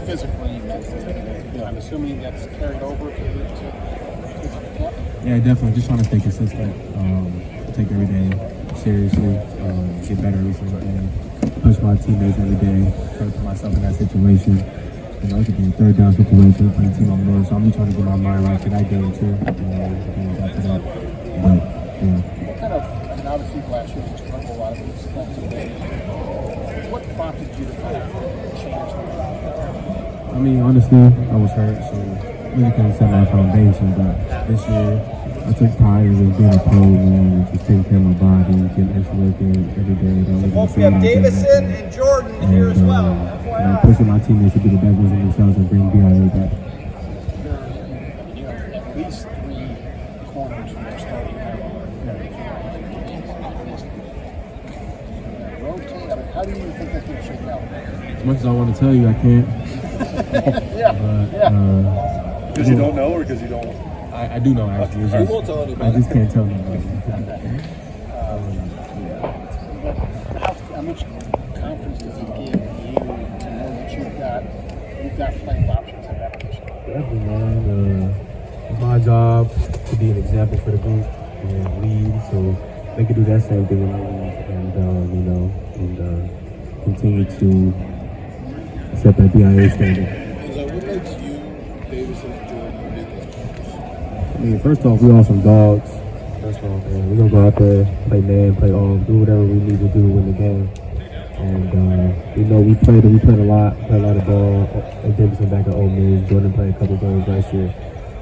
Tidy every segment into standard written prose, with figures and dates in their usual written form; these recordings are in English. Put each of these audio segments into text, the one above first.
physically, mentally. I'm assuming that's carried over to camp? Yeah, definitely. Just trying to stay consistent. Take every day seriously. Get better every single day. Push my teammates every day. Try to put myself in that situation. You know, it could be a third down situation for the team I'm in. So I'm just trying to get my mind right for that game too. And after that. But, yeah. What kind of, I mean, obviously last year you struggled a lot of these defensive days. What prompted you to kind of change that? I mean, honestly, I was hurt, so really couldn't set my foundation. But this year, I took pride in being a pro, man, and just taking care of my body, getting extra work in every day. We have Davison and Jordan here as well. You know, pushing my teammates to be the best version of themselves and bring BIA back. You know, at least 3 corners who are starting rotate. I mean, how do you think that's going to shake out? As much as I want to tell you, I can't. Because you don't know, or because you don't? I do know, actually. You won't tell anybody. I just can't tell nobody. How much confidence does it give you to know that you've got playing options in that position? Definitely, man. It's my job to be an example for the group and lead, so they can do that same thing when I leave, and continue to set that BIA standard. What makes you, Davison, and Jordan unique as players? I mean, first off, we all some dogs. That's all, man. We're gonna go out there, play man, play off, do whatever we need to do to win the game. And you know, we played a lot of ball. Davison back at Ole Miss. Jordan played a couple games last year.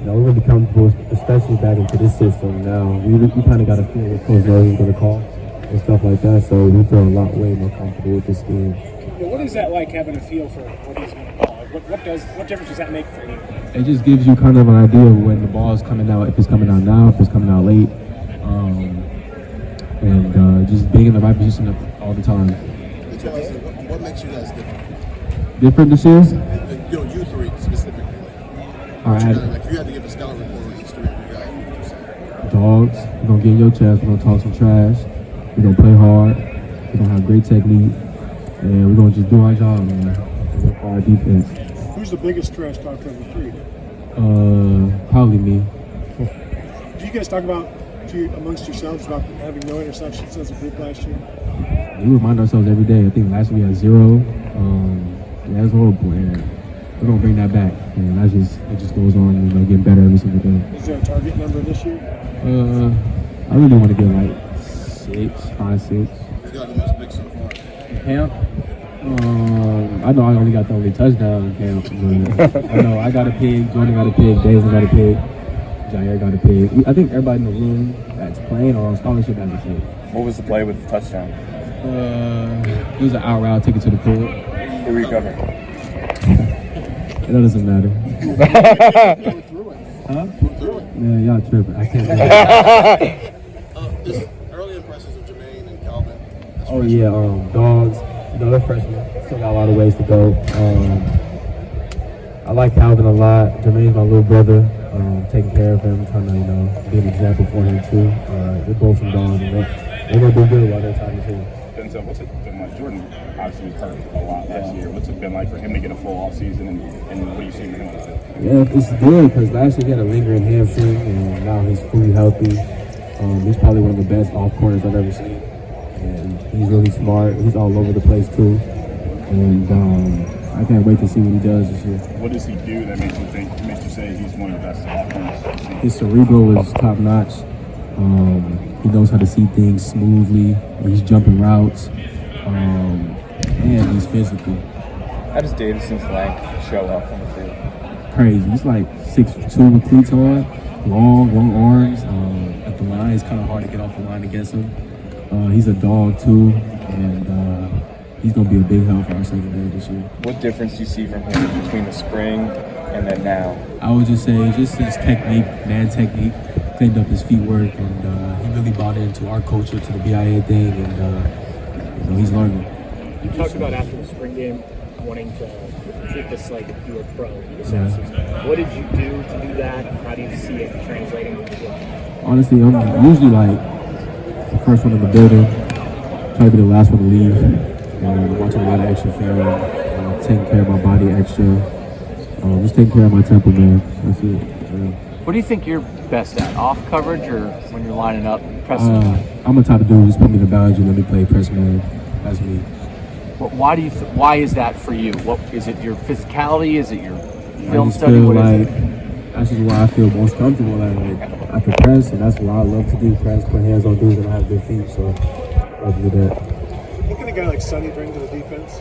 You know, we're really comfortable, especially back into this system now. We kind of got to feel what Coach Rose is going to call and stuff like that. So we feel a lot way more comfortable with this team. Yeah, what is that like, having a feel for what he's going to call? What difference does that make for you? It just gives you kind of an idea of when the ball is coming out, if it's coming out now, if it's coming out late, and just being in the right position all the time. What makes you guys different? Different this year? You know, you three specifically. All right. Like, if you had to give a scouting report on each three of you guys, what would you say? Dogs. We're going to get in your chest. We're going to talk some trash. We're going to play hard. We're going to have great technique. And we're going to just do our job, man. For our defense. Who's the biggest trash talker of the 3? Probably me. Do you guys talk about amongst yourselves about having no interceptions as a group last year? We remind ourselves every day. I think last week we had 0. Yeah, that's horrible. And we're gonna bring that back. And it just goes on, getting better every single day. Is there a target number this year? I really want to get like 5, 6. Who's got the most picks so far? Camp? I know I only got the only touchdown in camp. But I know I got a pig, Jordan got a pig, David got a pig, Jair got a pig. I think everybody in the room that's playing or on scholarship has a pig. What was the play with the touchdown? It was an out route, take it to the crib. Who were you covering? That doesn't matter. Huh? Yeah, y'all tripping. I can't do that. Just early impressions of Jermaine and Calvin. Oh yeah, dogs. They're freshmen. Still got a lot of ways to go. I like Calvin a lot. Jermaine's my little brother. Taking care of him, trying to be an example for him too. They're both from dogs, and they're gonna do good while their time is here. Denzel, what's it been like? Jordan obviously was hurt a lot last year. What's it been like for him to get a full off season, and what are you seeing from him on the field? Yeah, it's good because last year he had a lingering hamstring, and now he's fully healthy. He's probably one of the best off corners I've ever seen, and he's really smart. He's all over the place too, and I can't wait to see what he does this year. What does he do that makes you say he's one of the best off corners? His cerebral is top notch. He knows how to see things smoothly. He's jumping routes, and he's physical. How does Davison's length show up on the field? Crazy. He's like 6'2" with cleats on, long arms. At the line, it's kind of hard to get off the line against him. He's a dog too, and he's going to be a big help for our secondary this year. What difference do you see from him between the spring and then now? I would just say just his technique, man technique, cleaned up his feet work, and he really bought into our culture, to the BIA thing, and he's learning. You talked about after the spring game wanting to treat this like you were pro this offseason. What did you do to do that? How do you see it translating into the game? Honestly, I'm usually like the first one in the building, try to be the last one to leave. and watching a lot of extra film, taking care of my body extra, just taking care of my temple, man. That's it. What do you think you're best at? Off coverage or when you're lining up, pressing? I'm the type of dude who just put me in the boundary and let me play press man. That's me. But why do you? Why is that for you? What is it? Your physicality? Is it your film I just study? feel What is like it? that's just why I feel most comfortable. Like I can press, and that's what I love to do. Press, put hands on dudes, and I have good feet, so I love to do that. What can a guy like Sonny bring to the defense?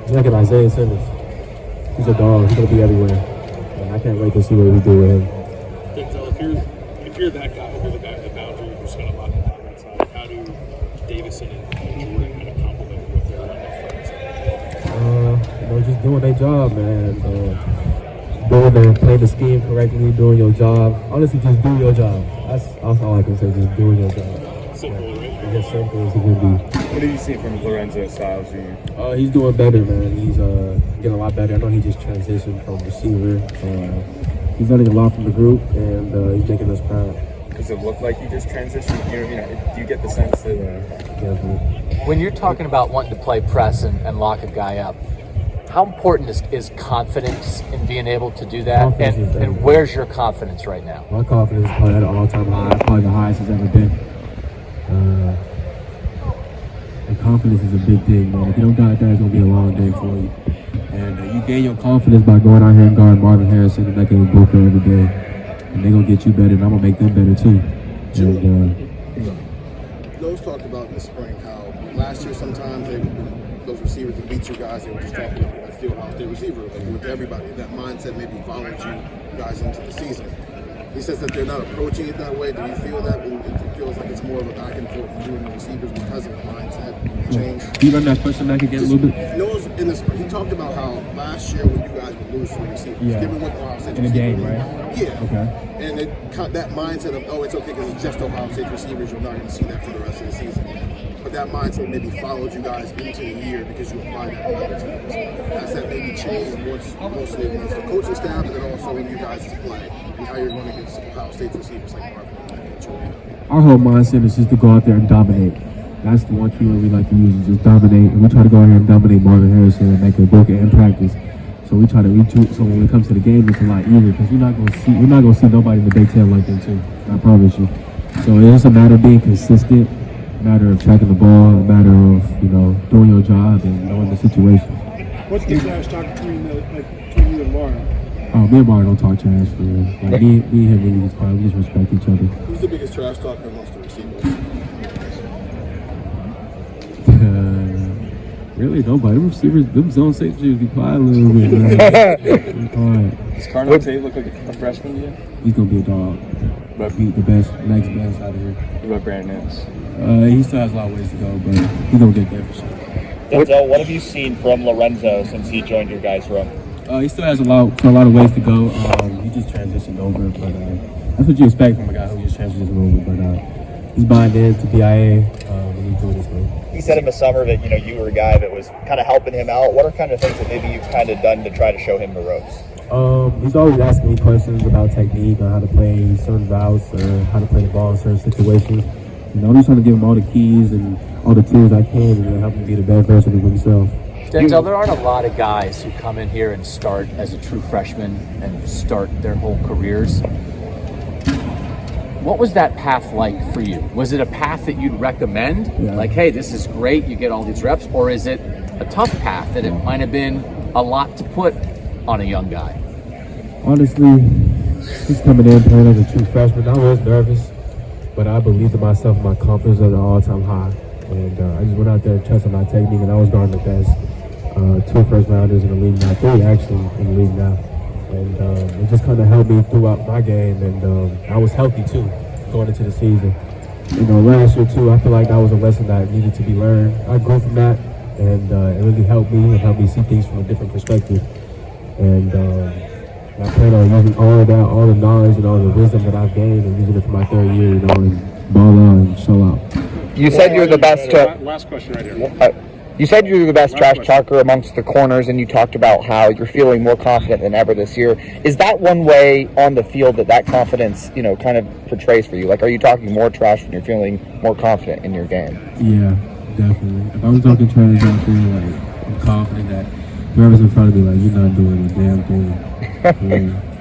He's like an Isaiah Simmons. He's a dog. He's gonna be everywhere. And I can't wait to see what we do with him. Denzel, if you're that guy, if you're the guy at the boundary, you're just got a lot on that side. How do Davison and Jordan kind of complement what they're on? Just doing their job, man. Playing the scheme correctly, doing your job. Honestly, just do your job. That's all I can say. Just doing your job. Simple, right? It's as simple as it can be. What have you seen from Lorenzo Styles Jr.? He's doing better, man. He's getting a lot better. I know he just transitioned from receiver. He's learning a lot from the group, and he's making us proud. Does it look like he just transitioned? Do you get the sense that? Definitely. When you're talking about wanting to play press and lock a guy up, how important is confidence in being able to do that? And where's your confidence right now? My confidence is probably at an all-time high, probably the highest it's ever been. And confidence is a big thing, man. If you don't got that, it's going to be a long day for you. And you gain your confidence by going out here and guarding Marvin Harrison and Nneka Booker every day. And they're going to get you better, and I'm going to make them better too. Those talked about in the spring how last year sometimes those receivers that beat you guys, they were just talking about that field house. They receiver with everybody. That mindset maybe followed you guys into the season. He says that they're not approaching it that way. Do you feel that? It feels like it's more of a back and forth with you and the receivers because of the mindset change. Can you run that question back again a little bit? Knows in this, he talked about how last year when you guys would lose to the receivers, given what Ohio State in a game, right? Yeah. Okay. And that mindset of, oh, it's okay because it's just Ohio State receivers, you're not going to see that for the rest of the season. But that mindset maybe followed you guys into the year because you applied that to other teams. Has that maybe changed mostly amongst the coaching staff and then also in you guys' play and how you're going against Ohio State receivers like Marvin and Jordan? Our whole mindset is just to go out there and dominate. That's the one keyword we like to use, is just dominate. And we try to go out here and dominate Marvin Harrison and make a book in practice. So we try to so when it comes to the game, it's a lot easier because we're not gonna see nobody in the Big Ten like them too. I promise you. So it's a matter of being consistent, a matter of tracking the ball, a matter of doing your job and knowing the situation. What's the trash talk between you and Marvin? Me and Marvin don't talk trash for real. Like, me and him really just quiet. We just respect each other. Who's the biggest trash talker amongst the receivers? Really, nobody. Them receivers, them zone safeties be quiet a little bit. Be quiet. Does Carnell Tate look like a freshman to you? He's gonna be a dog. But He's the next best out of here. what about Brandon Nance? He still has a lot of ways to go, but he's gonna get there for sure. Denzel, what have you seen from Lorenzo since he joined your guys' room? He still has a lot of ways to go. He just transitioned over, but that's what you expect from a guy who just transitioned over. But he's buying in to BIA when he's doing this thing. He said in the summer that you were a guy that was kind of helping him out. What are kind of things that maybe you've kind of done to try to show him the ropes? He's always asking me questions about technique on how to play certain routes or how to play the ball in certain situations. I'm just trying to give him all the keys and all the tools I can and help him be the best version of himself. Denzel, there aren't a lot of guys who come in here and start as a true freshman and start their whole careers. What was that path like for you? Was it a path that you'd recommend? Yeah. Like, hey, this is great, you get all these reps, or is it a tough path that it might have been a lot to put on a young guy? Honestly, just coming in playing as a true freshman, I was nervous, but I believed in myself and my confidence at an all-time high. And I just went out there and trusted my technique, and I was guarding the best. 2 first-rounders in the league now, 3 actually in the league now. And it just kind of helped me throughout my game, and I was healthy too going into the season. Last year too, I feel like that was a lesson that needed to be learned. I grew from that, and it really helped me. It helped me see things from a different perspective. And I plan on using all of that, all the knowledge and all the wisdom that I've gained, and using it for my 3rd year, and ball out and show out. You said you're the best. Last question right here. You said you're the best trash talker amongst the corners, and you talked about how you're feeling more confident than ever this year. Is that one way on the field that confidence, kind of portrays for you? Like, are you talking more trash when you're feeling more confident in your game? Yeah, Definitely. If I'm talking trash out there, like, I'm confident that whoever's in front of me, like, you're not doing a damn thing. For real.